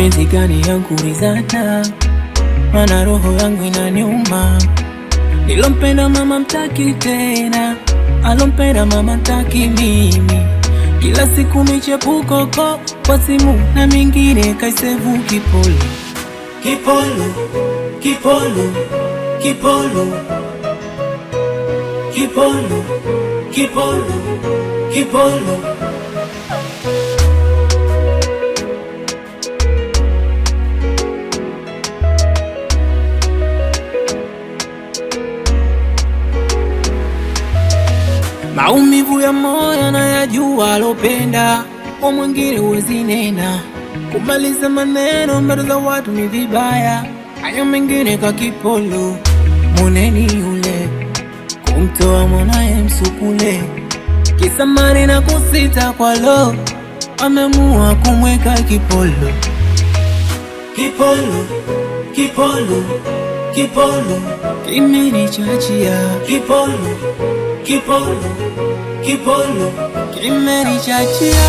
mapenzi gani yangu rizana, mana roho yangu inaniuma. Nilompenda mama mtaki tena, alompenda mama mtaki mimi. Kila siku michepuko kwa simu na mingine kaisevu kipolo. Kipolo, kipolo, kipolo, kipolo, kipolo, kipolo. Maumivu ya moyo na yajua alopenda, kwa mwingine huwezi nena. Kumaliza maneno mbele za watu ni vibaya, hayo mengine kwa kipolo. Moneni yule kumtoa mwanaye msukule, kisa mali na kusita kwa lo, amemua kumweka kipolo. Kipolo, kipolo, kipolo, kimenichachia. Kipolo, kipolo, kipolo, kimenichachia.